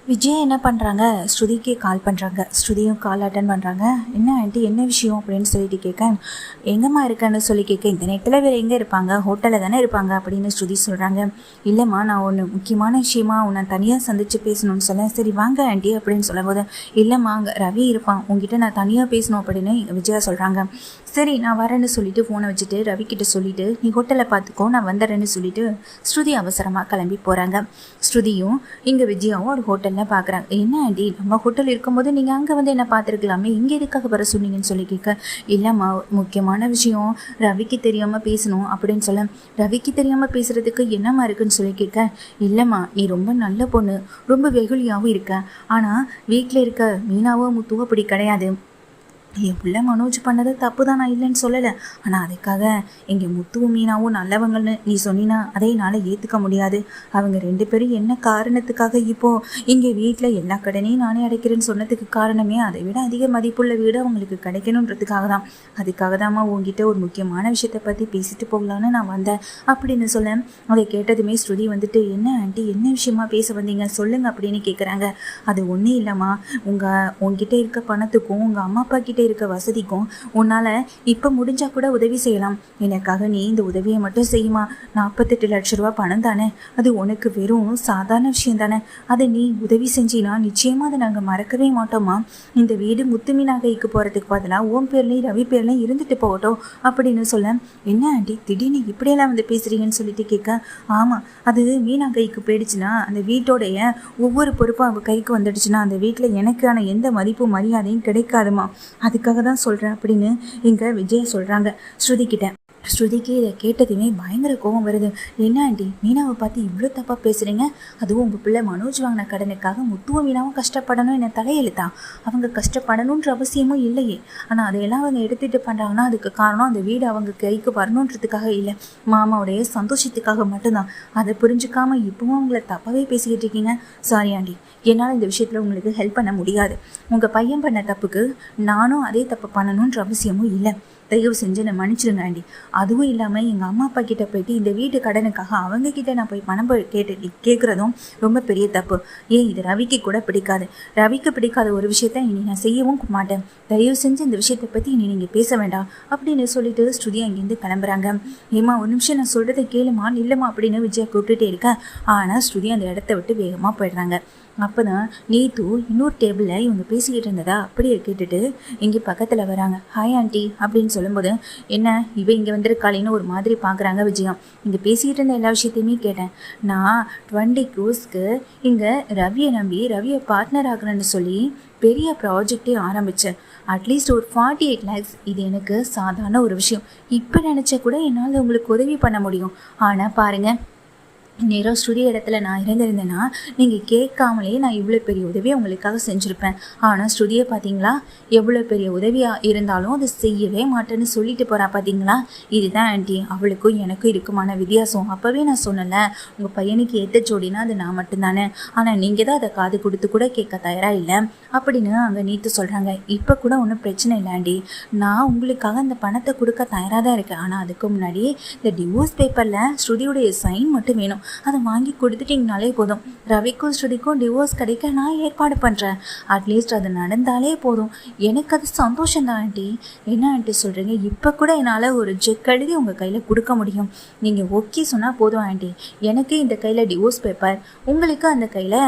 விஜய் என்ன பண்ணுறாங்க, ஸ்ருதிக்கு கால் பண்ணுறாங்க. ஸ்ருதியும் கால் அட்டன் பண்ணுறாங்க. என்ன ஆண்டி, என்ன விஷயம் அப்படின்னு சொல்லிட்டு கேட்க, எங்கம்மா இருக்கேன்னு சொல்லி கேட்க, இந்த நேரத்தில் வேறு எங்கே இருப்பாங்க, ஹோட்டலில் தானே இருப்பாங்க அப்படின்னு ஸ்ருதி சொல்கிறாங்க. இல்லைம்மா, நான் ஒன்று முக்கியமான விஷயமா உன்னை தனியாக சந்தித்து பேசணும்னு சொல்ல, சரி வாங்க ஆண்டி அப்படின்னு சொல்லும்போது, இல்லைம்மா அங்கே ரவி இருப்பான், உங்ககிட்ட நான் தனியாக பேசணும் அப்படின்னு விஜயா சொல்கிறாங்க. சரி நான் வரேன்னு சொல்லிட்டு ஃபோனை வச்சுட்டு ரவிக்கிட்ட சொல்லிவிட்டு, நீ ஹோட்டலை பார்த்துக்கோ, நான் வந்துடுறேன்னு சொல்லிட்டு ஸ்ருதி அவசரமாக கிளம்பி போகிறாங்க. ஸ்ருதியும் இங்கே விஜயாவும் ஒரு ஹோட்டலில் பார்க்குறாங்க. என்ன ஆண்டி, நம்ம ஹோட்டல் இருக்கும்போது நீங்கள் அங்கே வந்து என்ன பார்த்துருக்கலாமே, இங்கே எதுக்காக வர சொன்னீங்கன்னு சொல்லி கேட்க, இல்லைம்மா முக்கியமான விஷயம் ரவிக்கு தெரியாமல் பேசணும் அப்படின்னு சொல்ல, ரவிக்கு தெரியாமல் பேசுகிறதுக்கு என்னம்மா இருக்குன்னு சொல்லி கேட்க, இல்லைம்மா நீ ரொம்ப நல்ல பொண்ணு, ரொம்ப வெகுளியாகவும் இருக்க, ஆனால் வீட்டில் இருக்க மீனாவோ முத்துவோ அப்படி கிடையாது. என் பிள்ளை மனோஜ் பண்ணது தப்பு தான், நான் இல்லைன்னு சொல்லலை. ஆனால் அதுக்காக இங்கே முத்துவும் மீனாவும் நல்லவங்கள்னு நீ சொன்னினா அதை என்னால் ஏற்றுக்க முடியாது. அவங்க 2 பேரும் என்ன காரணத்துக்காக இப்போது இங்கே வீட்டில் எல்லா கடனையும் நானே அடைக்கிறேன்னு சொன்னதுக்கு காரணமே அதை விட அதிக மதிப்புள்ள வீடு அவங்களுக்கு கிடைக்கணுன்றதுக்காக தான். அதுக்காக தான்மா உங்ககிட்ட ஒரு முக்கியமான விஷயத்தை பற்றி பேசிட்டு போகலான்னு நான் வந்தேன் அப்படின்னு சொல்ல, அதை கேட்டதுமே ஸ்ருதி வந்துட்டு, என்ன ஆண்டி, என்ன விஷயமா பேச வந்தீங்க சொல்லுங்க அப்படின்னு கேட்குறாங்க. அது ஒன்றும் இல்லைம்மா, உங்ககிட்ட இருக்க பணத்துக்கும் உங்கள் அம்மா அப்பா கிட்ட இருக்க வசதிக்கும் உன்னால் இப்போ முடிஞ்சா கூட உதவி செய்யலாம். எனக்காக நீ இந்த உதவியை மட்டும் செய்யுமா. 48 லட்ச ரூபா பணம் தானே, அது உனக்கு வெறும் சாதாரண விஷயம் தானே. அதை நீ உதவி செஞ்சினா நிச்சயமாக அதை நாங்கள் மறக்கவே மாட்டோமா. இந்த வீடு முத்து மீனாகைக்கு போகிறதுக்கு பதிலாக ஓம் பேர்லையும் ரவி பேர்லையும் இருந்துட்டு போகட்டும் அப்படின்னு சொல்ல, என்ன ஆண்டி திடீர்னு இப்படியெல்லாம் வந்து பேசுகிறீங்கன்னு சொல்லிட்டு கேட்க, ஆமாம் அது மீனாகைக்கு போயிடுச்சுன்னா அந்த வீட்டோடைய ஒவ்வொரு பொறுப்பும் அவள் கைக்கு வந்துடுச்சுன்னா அந்த வீட்டில் எனக்கான எந்த மதிப்பும் மரியாதையும் கிடைக்காதுமா. அதுக்காக தான் சொல்கிறேன் அப்படின்னு இங்கே விஜய் சொல்கிறாங்க ஸ்ருதிக்கிட்ட. ஸ்ருதிக்கு இதை கேட்டதுமே பயங்கர கோபம் வருது. என்ன ஆண்டி, மீனாவை பார்த்து இவ்வளோ தப்பாக பேசுகிறீங்க? அதுவும் உங்கள் பிள்ளை மனோஜ் வாங்கின கடனுக்காக முத்துவும் மீனாவும் கஷ்டப்படணும் என்ன தலையெழுத்தா? அவங்க கஷ்டப்படணுன்ற அவசியமும் இல்லையே. ஆனால் அதையெல்லாம் அவங்க எடுத்துகிட்டு பண்ணுறாங்கன்னா அதுக்கு காரணம் அந்த வீடு அவங்க கைக்கு வரணுன்றதுக்காக இல்லை, மாமாவுடைய சந்தோஷத்துக்காக மட்டும்தான். அதை புரிஞ்சுக்காமல் இப்போவும் அவங்கள தப்பாகவே பேசிக்கிட்டு இருக்கீங்க. சாரி ஆண்டி, என்னால் இந்த விஷயத்தில் உங்களுக்கு ஹெல்ப் பண்ண முடியாது. உங்கள் பையன் பண்ண தப்புக்கு நானும் அதே தப்பு பண்ணணுன்ற அவசியமும் இல்லை. தயவு செஞ்சு என்னை மன்னிச்சிடுங்க ஆண்டி. அதுவும் இல்லாமல் எங்கள் அம்மா அப்பா கிட்டே போயிட்டு இந்த வீட்டு கடனுக்காக அவங்கக்கிட்ட நான் போய் பணம் கேட்குறதும் ரொம்ப பெரிய தப்பு. ஏன் இது ரவிக்கு கூட பிடிக்காது. ரவிக்கு பிடிக்காத ஒரு விஷயத்த இனி நான் செய்யவும் மாட்டேன். தயவு செஞ்சு இந்த விஷயத்தை பற்றி இனி நீங்கள் பேச வேண்டாம் அப்படின்னு சொல்லிட்டு ஸ்ருதி அங்கேருந்து கிளம்புறாங்க. ஏமா ஒரு நிமிஷம் நான் சொல்கிறத கேளுமா இல்லைம்மா அப்படின்னு விஜயா கூப்பிட்டுட்டே இருக்கேன். ஆனால் ஸ்ருதி அந்த இடத்த விட்டு வேகமாக போயிடுறாங்க. அப்போ தான் நீத்து இன்னொரு டேபிளில் இவங்க பேசிக்கிட்டு இருந்ததா அப்படியே கேட்டுட்டு இங்கே பக்கத்தில் வராங்க. ஹாய் ஆண்டி அப்படின்னு சொல்லும்போது, என்ன இவ இங்கே வந்திருக்காளின்னு ஒரு மாதிரி பார்க்குறாங்க விஜயம். இங்கே பேசிக்கிட்டு இருந்த எல்லா விஷயத்தையுமே கேட்டேன். நான் 20 க்ரோஸ்க்கு இங்கே ரவியை நம்பி ரவியை பார்ட்னர் ஆகிறேன்னு சொல்லி பெரிய ப்ராஜெக்டே ஆரம்பித்தேன். அட்லீஸ்ட் ஒரு 48 lakhs. இது எனக்கு சாதாரண ஒரு விஷயம். இப்போ நினச்சா கூட என்னால் உங்களுக்கு உதவி பண்ண முடியும். ஆனால் பாருங்கள், நேரம் ஸ்டுடியோ இடத்துல நான் இருந்திருந்தேன்னா நீங்கள் கேட்காமலே நான் இவ்வளோ பெரிய உதவியை உங்களுக்காக செஞ்சுருப்பேன். ஆனால் ஸ்டுடியோ பார்த்தீங்களா, எவ்வளோ பெரிய உதவியாக இருந்தாலும் அதை செய்யவே மாட்டேன்னு சொல்லிட்டு போகிறா பார்த்தீங்களா. இதுதான் ஆண்டி அவளுக்கும் எனக்கும் இருக்குமான வித்தியாசம். அப்போவே நான் சொன்னல, உங்கள் பையனுக்கு ஏற்ற ஜோடினா அது நான் மட்டும்தானே. ஆனால் நீங்கள் தான் அதை காது கொடுத்து கூட கேட்க தயாராக இல்லை அப்படின்னு அங்கே நீத்து சொல்கிறாங்க. இப்போ கூட ஒன்றும் பிரச்சனை இல்லை ஆண்டி, நான் உங்களுக்காக அந்த பணத்தை கொடுக்க தயாராக தான் இருக்கேன். ஆனால் அதுக்கு முன்னாடி இந்த டிவோர்ஸ் பேப்பரில் ஸ்டுடியோடைய சைன் மட்டும் வேணும். அதை வாங்கி கொடுத்துட்டிங்கனாலே போதும். ரவிக்கும் ஸ்ருதிக்கும் டிவோர்ஸ் கிடைக்க நான் ஏற்பாடு பண்ணுறேன். அட்லீஸ்ட் அது நடந்தாலே போதும். எனக்கு அது சந்தோஷம்தான் ஆண்டி. என்ன ஆண்டி சொல்கிறீங்க? இப்போ கூட என்னால் ஒரு செக் எழுதி உங்கள் கையில் கொடுக்க முடியும். நீங்கள் ஓகே சொன்னால் போதும் ஆண்டி. எனக்கு இந்த கையில் டிவோர்ஸ் பேப்பர், உங்களுக்கு அந்த கையில்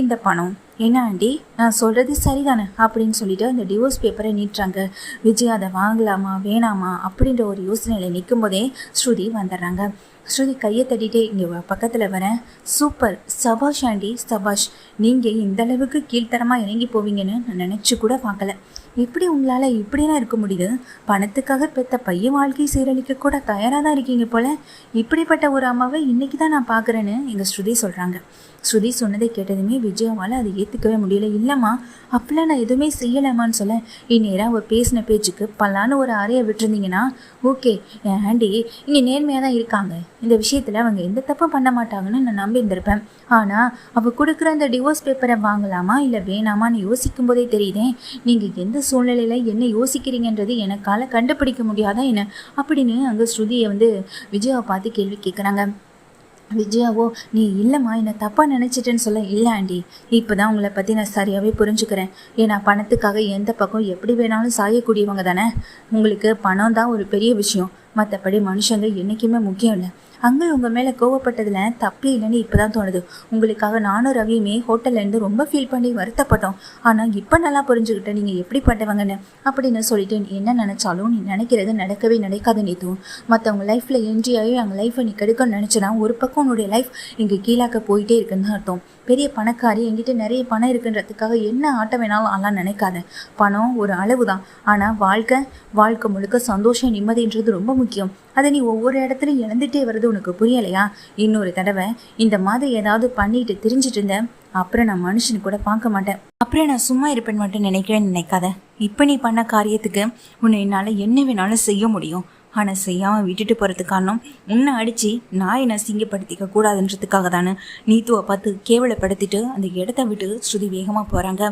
இந்த பணம். என்ன ஆண்டி, நான் சொல்கிறது சரிதானே அப்படின்னு சொல்லிட்டு அந்த டிவோர்ஸ் பேப்பரை நீட்டுறாங்க. விஜய் அதை வாங்கலாமா வேணாமா அப்படின்ற ஒரு யோசனையில் நிற்கும் போதே ஸ்ருதி வந்துடுறாங்க. ஸ்ருதி கையை தட்டிகிட்டே இங்கே பக்கத்தில் வரேன். சூப்பர், சபாஷ் ஆண்டி, சபாஷ். நீங்கள் இந்தளவுக்கு கீழ்த்தரமாக இறங்கி போவீங்கன்னு நான் நினச்சி கூட பார்க்கல. எப்படி உங்களால் இப்படிலாம் இருக்க முடியுது? பணத்துக்காக பெற்ற பையன் வாழ்க்கை சீரழிக்க கூட தயாராக தான் இருக்கீங்க போல். இப்படிப்பட்ட ஒரு அம்மாவை இன்றைக்கி தான் நான் பார்க்குறேன்னு எங்கள் ஸ்ருதி சொல்கிறாங்க. ஸ்ருதி சொன்னதை கேட்டதுமே விஜயாவால் அதை ஏற்றுக்கவே முடியல. இல்லைம்மா அப்படிலாம் நான் எதுவுமே செய்யலாமான்னு சொல்ல, இந்நேரம் அவள் பேசின பேச்சுக்கு பல்லான்னு ஒரு அறையை விட்டுருந்தீங்கன்னா ஓகே. என் ஆண்டி இங்கே நேர்மையாக தான் இருக்காங்க, இந்த விஷயத்தில் அவங்க எந்த தப்பும் பண்ண மாட்டாங்கன்னு நான் நம்பி இருந்திருப்பேன். ஆனால் அவள் கொடுக்குற அந்த டிவோர்ஸ் பேப்பரை வாங்கலாமா இல்லை வேணாமான்னு யோசிக்கும் போதே தெரியுதே, நீங்கள் எந்த சூழ்நிலையில் என்ன யோசிக்கிறீங்கன்றது எனக்கால கண்டுபிடிக்க முடியாதா என்ன அப்படின்னு அங்கே ஸ்ருதியை விஜயாவை பார்த்து கேள்வி கேட்குறாங்க. விஜயாவோ, நீ இல்லைம்மா என்னை தப்பாக நினச்சிட்டேன்னு சொல்ல, இல்லை ஆண்டி, இப்போ தான் உங்களை பற்றி நான் சரியாகவே புரிஞ்சுக்கிறேன். ஏன்னா பணத்துக்காக எந்த பக்கம் எப்படி வேணாலும் சாயக்கூடியவங்க தானே. உங்களுக்கு பணம் தான் ஒரு பெரிய விஷயம், மற்றபடி மனுஷங்க என்றைக்குமே முக்கியம் இல்லை. அங்கே உங்கள் மேலே கோவப்பட்டதில் தப்பே இல்லைன்னு இப்போ தான் தோணுது. உங்களுக்காக நானும் ரவியுமே ஹோட்டல்லேருந்து ரொம்ப ஃபீல் பண்ணி வருத்தப்பட்டோம். ஆனால் இப்போ நல்லா புரிஞ்சுக்கிட்டேன் நீங்கள் எப்படிப்பட்டவங்கன்னு அப்படின்னு சொல்லிட்டு, என்ன நினச்சாலும் நீ நினைக்கிறது நடக்கவே நடக்காது நீத்து. மற்றவங்க லைஃப்பில் என்ட்ரி ஆகி அவங்க லைஃப்பை நீ கெடுக்கணும்னு நினச்சினா ஒரு பக்கம் உன்னுடைய லைஃப் இங்கே கீழாக்க போயிட்டே இருக்குன்னு அர்த்தம். பெரிய பணக்காரி, என்கிட்ட நிறைய பணம் இருக்குன்றதுக்காக என்ன ஆட்டம் வேணாலும் அதெல்லாம் நினைக்காத. பணம் ஒரு அளவு தான், ஆனால் வாழ்க்கை முழுக்க சந்தோஷம் நிம்மதின்றது ரொம்ப முக்கியம். அதை நீ ஒவ்வொரு இடத்துலையும் இழந்துட்டே வருது உனக்கு புரியலையா? இன்னொரு தடவை இந்த மாதிரி ஏதாவது பண்ணிட்டு திரிஞ்சிட்டு இருந்தேன், அப்புறம் நான் மனுஷனு கூட பார்க்க மாட்டேன். அப்புறம் நான் சும்மா இருப்பேன் மட்டும் நினைக்காத. இப்போ நீ பண்ண காரியத்துக்கு உன்னை என்னால் என்ன வேணாலும் செய்ய முடியும். ஆனால் செய்யாமல் விட்டுட்டு போகிறதுக்கு காரணம் உன்னை அடித்து நான் என்னை அசிங்கப்படுத்திக்க கூடாதுன்றதுக்காக தானே. நீத்துவை பார்த்து கேவலப்படுத்திட்டு அந்த இடத்த விட்டு ஸ்ருதி வேகமாக போகிறாங்க.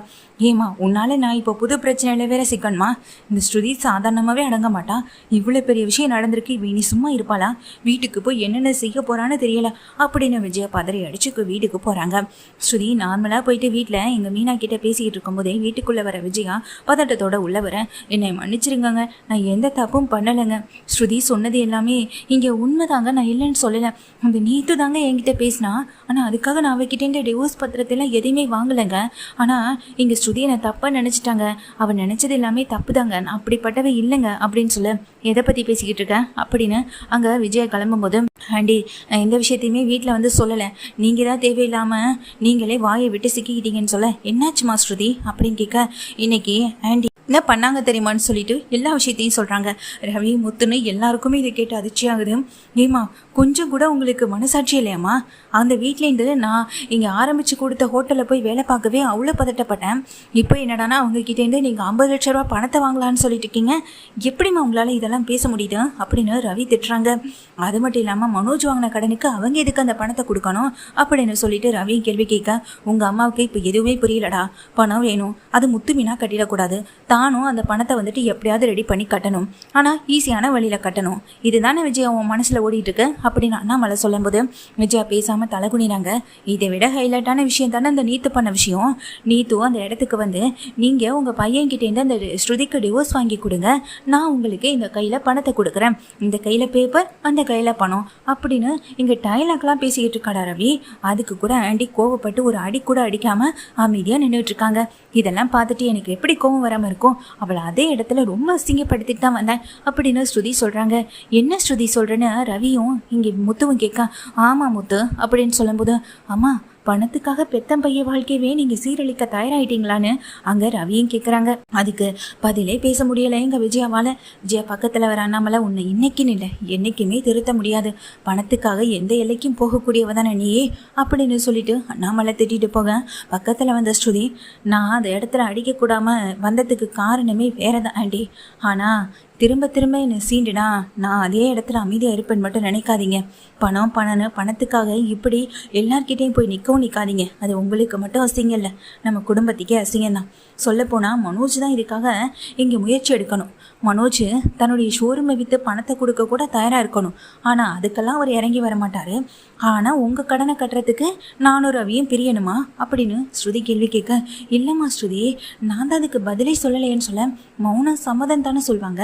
ஏமா, உன்னால் நான் இப்போ புது பிரச்சனையில் வேற சிக்கணுமா? இந்த ஸ்ருதி சாதாரணமாகவே அடங்க மாட்டா. இவ்வளோ பெரிய விஷயம் நடந்திருக்கு, இவ நீ சும்மா இருப்பாளா? வீட்டுக்கு போய் என்னென்ன செய்ய போகிறான்னு தெரியல அப்படின்னு விஜயா பதறி அடிச்சுக்கு வீட்டுக்கு போகிறாங்க. ஸ்ருதி நார்மலாக போயிட்டு வீட்டில் எங்கள் மீனா கிட்டே பேசிக்கிட்டு இருக்கும்போதே வீட்டுக்குள்ளே வர விஜயா பதட்டத்தோட உள்ளே வர, என்னை மன்னிச்சிருங்கங்க, நான் எந்த தப்பும் பண்ணலைங்க. ஸ்ருதி சொன்னது எல்லாமே இங்கே உண்மைதாங்க, நான் இல்லைன்னு சொல்லலை. அந்த நீத்து தாங்க என்கிட்ட பேசினா, ஆனால் அதுக்காக நான் அவகிட்டே டிவோர்ஸ் பத்திரத்தெல்லாம் எதையுமே வாங்கலைங்க. ஆனால் இங்கே ஸ்ருதி என்னை தப்பாக நினச்சிட்டாங்க. அவன் நினச்சது எல்லாமே தப்பு தாங்க, அப்படிப்பட்டவை இல்லைங்க அப்படின்னு சொல்ல, எதை பற்றி பேசிக்கிட்டு இருக்கேன் அப்படின்னு அங்கே விஜயா கிளம்பும்போது, ஆண்டி நான் எந்த விஷயத்தையுமே வீட்டில் வந்து சொல்லலை, நீங்கள் தான் தேவையில்லாமல் நீங்களே வாயை விட்டு சிக்கிக்கிட்டீங்கன்னு சொல்ல, என்னாச்சுமா ஸ்ருதி அப்படின்னு கேட்க, இன்னைக்கு ஆண்டி என்ன பண்ணாங்க தெரியுமான்னு சொல்லிட்டு எல்லா விஷயத்தையும் சொல்கிறாங்க. ரவி முத்துன்னு எல்லாருக்குமே இதை கேட்டு அதிர்ச்சியாகுது. ஏமா, கொஞ்சம் கூட உங்களுக்கு மனசாட்சி இல்லையாம்மா? அந்த வீட்லேருந்து நான் இங்கே ஆரம்பித்து கொடுத்த ஹோட்டலில் போய் வேலை பார்க்கவே அவ்வளோ பதட்டப்பட்டேன். இப்போ என்னடானா அவங்கக்கிட்டேருந்து நீங்கள் 50 லட்ச ரூபா பணத்தை வாங்கலான்னு சொல்லிட்டு இருக்கீங்க. எப்படிம்மா உங்களால் இதெல்லாம் பேச முடியுது அப்படின்னு ரவி திட்டுறாங்க. அது மட்டும் இல்லாமல் மனோஜ் வாங்கின கடனுக்கு அவங்க எதுக்கு அந்த பணத்தை கொடுக்கணும் அப்படின்னு சொல்லிட்டு ரவி கேள்வி கேட்க, உங்கள் அம்மாவுக்கு இப்போ எதுவுமே புரியலடா, பணம் வேணும், அது முத்து மீனா கட்டிடக்கூடாது, தானும் அந்த பணத்தை வந்துட்டு எப்படியாவது ரெடி பண்ணி கட்டணும், ஆனால் ஈஸியான வழியில் கட்டணும், இதுதானே விஜயா உன் மனசில் ஓடிட்டு இருக்கு அப்படின்னு அண்ணாமலை சொல்லும்போது விஜயா பேசாமல் தலை குனிறாங்க. இதை விட ஹைலைட்டான விஷயம் தானே அந்த நீத்து பண்ண விஷயம். நீத்து அந்த இடத்துக்கு வந்து, நீங்கள் உங்கள் பையன்கிட்டேருந்து அந்த ஸ்ருதிக்கு டிவோர்ஸ் வாங்கி கொடுங்க, நான் உங்களுக்கு இந்த கையில் பணத்தை கொடுக்குறேன், இந்த கையில் பேப்பர் அந்த கையில் பணம் அப்படின்னு இங்கே டைலாக்லாம் பேசிக்கிட்டு இருக்காடா ரவி. அதுக்கு கூட ஆண்டி கோவப்பட்டு ஒரு அடி கூட அடிக்காமல் அமைதியாக நின்றுட்டு இருக்காங்க. இதெல்லாம் பார்த்துட்டு எனக்கு எப்படி கோவம் வராமல் இருக்கும்? அவளை அதே இடத்துல ரொம்ப அசிங்கப்படுத்திட்டு தான் வந்தேன் அப்படின்னு ஸ்ருதி சொல்கிறாங்க. என்ன ஸ்ருதி சொல்கிறேன்னு ரவியும் இங்கே முத்துவும் கேட்க, ஆமாம் முத்து அப்படின்னு சொல்லும்போது, அம்மா பணத்துக்காக பெத்தம்பைய வாழ்க்கையவே நீங்கள் சீரழிக்க தயாராகிட்டீங்களான்னு அங்கே ரவியும் கேட்குறாங்க. அதுக்கு பதிலே பேச முடியலை எங்கள் விஜயாவால். விஜயா பக்கத்தில் வர அண்ணாமலை, உன்னை இன்னைக்குன்னு இல்லை என்றைக்குமே திருத்த முடியாது, பணத்துக்காக எந்த எல்லைக்கும் போகக்கூடியவ தானே நீயே அப்படின்னு சொல்லிட்டு அண்ணாமலை திட்டிட்டு போக, பக்கத்தில் வந்த ஸ்ருதி, நான் அந்த இடத்துல அடிக்கக்கூடாமல் வந்ததுக்கு காரணமே வேற தான் ஆண்டி, ஆனால் திரும்ப என்ன சீண்டுனா நான் அதே இடத்துல அமைதியாக இருப்பேன்னு மட்டும் நினைக்காதீங்க. பணம்னு பணத்துக்காக இப்படி எல்லார்கிட்டையும் போய் நிற்காதீங்க. அது உங்களுக்கு மட்டும் அசிங்கம் இல்லை, நம்ம குடும்பத்துக்கே அசிங்கம் தான். சொல்லப்போனால் மனோஜ் தான் இதுக்காக இங்கே முயற்சி எடுக்கணும். மனோஜ் தன்னுடைய ஷோரூமை விற்று பணத்தை கொடுக்க கூட தயாராக இருக்கணும். ஆனால் அதுக்கெல்லாம் அவர் இறங்கி வர மாட்டார். ஆனால் உங்கள் கடனை கட்டுறதுக்கு நானும் ரவியும் பிரியணுமா அப்படின்னு ஸ்ருதி கேள்வி கேட்க, இல்லைம்மா ஸ்ருதி, நான் தான் அதுக்கு பதிலே சொல்லலையேன்னு சொல்ல, மௌனம் சம்மதம் தானே சொல்லுவாங்க,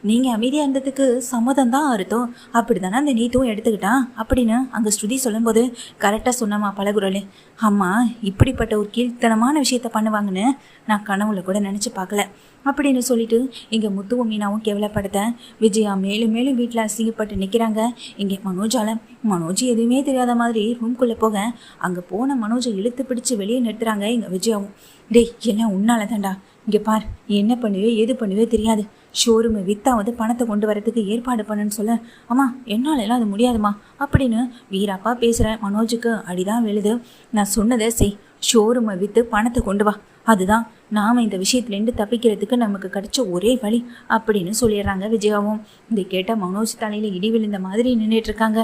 நீங்கள் அமைதியாக இருந்ததுக்கு சம்மதம் தான் அர்த்தம், அப்படி தானே அந்த நீத்தும் எடுத்துக்கிட்டான் அப்படின்னு அங்கே ஸ்ருதி சொல்லும்போது, கரெக்டாக சொன்னம்மா பழகுறலே, அம்மா இப்படிப்பட்ட ஒரு கீழ்த்தனமான விஷயத்த பண்ணுவாங்கன்னு நான் கனவுல கூட நினச்சி பார்க்கல அப்படின்னு சொல்லிட்டு இங்கே முத்துவும் மீனாவும் கேவலப்படுத்த விஜயா மேலும் வீட்டில் அசிங்கப்பட்டு நிற்கிறாங்க. இங்கே மனோஜ் எதுவுமே தெரியாத மாதிரி ரூம்குள்ளே போக, அங்கே போன மனோஜை இழுத்து பிடிச்சி வெளியே நிறுத்துறாங்க இங்கே விஜயாவும். டேய், எல்லாம் உன்னால தான்டா, இங்கே பார், என்ன பண்ணுவே எது பண்ணுவே தெரியாது, ஷோரூமை வித்தாவது பணத்தை கொண்டு வரதுக்கு ஏற்பாடு பண்ணுன்னு சொல்ல, அம்மா என்னால் எல்லாம் அது முடியாதுமா அப்படின்னு வீராப்பா பேசுகிற மனோஜுக்கு அடிதான் விழுது. நான் சொன்னதை செய், ஷோரூமை விற்று பணத்தை கொண்டு வா, அதுதான் நாம் இந்த விஷயத்துலேருந்து தப்பிக்கிறதுக்கு நமக்கு கிடைச்ச ஒரே வழி அப்படின்னு சொல்லிடுறாங்க விஜயாவும். இதை கேட்டால் மனோஜ் தலையில் இடி விழுந்த மாதிரி நின்றுட்டு இருக்காங்க.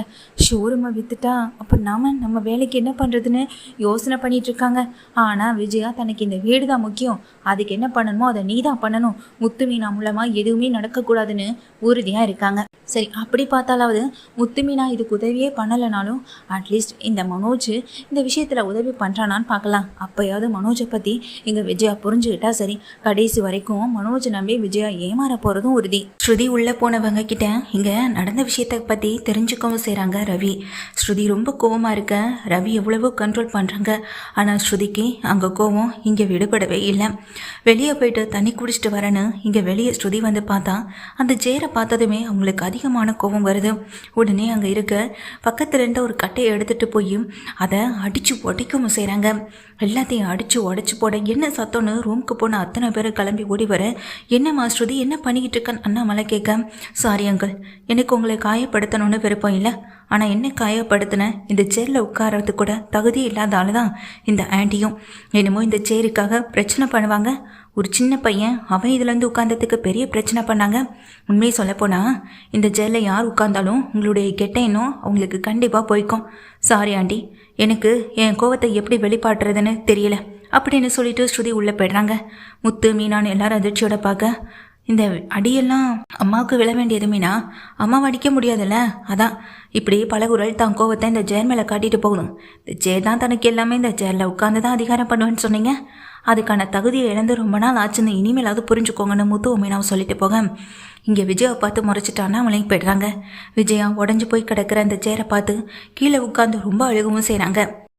ஷோரூமை விற்றுட்டா அப்போ நம்ம வேலைக்கு என்ன பண்ணுறதுன்னு யோசனை பண்ணிட்டு இருக்காங்க. ஆனால் விஜயா தனக்கு இந்த வீடு தான் முக்கியம், அதுக்கு என்ன பண்ணணுமோ அதை நீ தான் பண்ணணும், முத்து மீனா மூலமாக எதுவுமே நடக்கக்கூடாதுன்னு உறுதியாக இருக்காங்க. சரி, அப்படி பார்த்தாலாவது முத்து மீனா இதுக்கு உதவியே பண்ணலைனாலும் அட்லீஸ்ட் இந்த மனோஜ் இந்த விஷயத்தில் உதவி பண்ணுறானான்னு பார்க்கலாம். அப்போயாவது மனோஜை பற்றி இங்கே விஜயா புரிஞ்சுக்கிட்டா சரி. கடைசி வரைக்கும் மனோஜ் நம்பி விஜயா ஏமாற போகிறதும் உறுதி. ஸ்ருதி உள்ளே போனவங்க கிட்ட இங்கே நடந்த விஷயத்தை பற்றி தெரிஞ்சுக்கவும் செய்கிறாங்க ரவி. ஸ்ருதி ரொம்ப கோவமாக இருக்க ரவி எவ்வளவோ கண்ட்ரோல் பண்ணுறாங்க. ஆனால் ஸ்ருதிக்கு அங்கே கோவம் இங்கே விடுபடவே இல்லை. வெளியே போயிட்டு தண்ணி குடிச்சிட்டு வரேன்னு இங்கே வெளியே ஸ்ருதி வந்து பார்த்தா அந்த ஜேரை பார்த்ததுமே அவங்களுக்கு அதிகமான கோபம் வருது. உடனே அங்கே இருக்க பக்கத்துல இருந்த ஒரு கட்டையை எடுத்துகிட்டு போய் அதை அடித்து உடைக்கவும் செய்கிறாங்க. எல்லாத்தையும் அடித்து உடைச்சி போட என்ன சத்தம்னு ரூமுக்கு போன அத்தனை பேர் கிளம்பி ஓடி வர, என்ன ஸ்ருதி என்ன பண்ணிக்கிட்டு இருக்கன்னு அண்ணாமலை கேட்க, சாரி அங்கிள், எனக்கு உங்களை காயப்படுத்தணும்னு விருப்பம் இல்லை, ஆனால் என்ன காயப்படுத்தின, இந்த சேரில் உட்காரத்துக்கு கூட தகுதி இல்லாத ஆள் தான் இந்த ஆண்டியும். என்னமோ இந்த சேருக்காக பிரச்சனை பண்ணுவாங்க. ஒரு சின்ன பையன் அவன் இதுலேருந்து உட்கார்ந்ததுக்கு பெரிய பிரச்சனை பண்ணாங்க. உண்மையை சொல்லப்போனால் இந்த ஜெயிலில் யார் உட்கார்ந்தாலும் உங்களுடைய கெட்ட எண்ணம் அவங்களுக்கு கண்டிப்பாக போய்க்கும். சாரி ஆண்டி, எனக்கு என் கோவத்தை எப்படி வெளிப்பாட்டுறதுன்னு தெரியல அப்படின்னு சொல்லிட்டு ஸ்ருதி உள்ளே போய்ட்றாங்க. முத்து மீனான்னு எல்லாரும் அதிர்ச்சியோட பார்க்க, இந்த அடியெல்லாம் அம்மாவுக்கு விழ வேண்டியது மீனா, அம்மாவை அடிக்க முடியாதுல்ல, அதான் இப்படி பலகுரல் தான் கோவத்தை இந்த ஜேர் மேலே காட்டிட்டு போகணும். இந்த ஜேர் தான் தனக்கு எல்லாமே இந்த ஜேரில் உட்காந்து தான் அதிகாரம் பண்ணுவேன்னு சொன்னீங்க, அதுக்கான தகுதியை இழந்து ரொம்ப நாள் ஆச்சுன்னு இனிமேலாவது புரிஞ்சுக்கோங்கன்னு முத்து மீனாவை சொல்லிட்டு போக, இங்கே விஜயாவை பார்த்து முறைச்சிட்டான்னா அவளையும் போய்ட்றாங்க. விஜயா உடஞ்சி போய் கிடக்கிற அந்த சேரை பார்த்து கீழே உட்காந்து ரொம்ப அழுகவும் செய்கிறாங்க.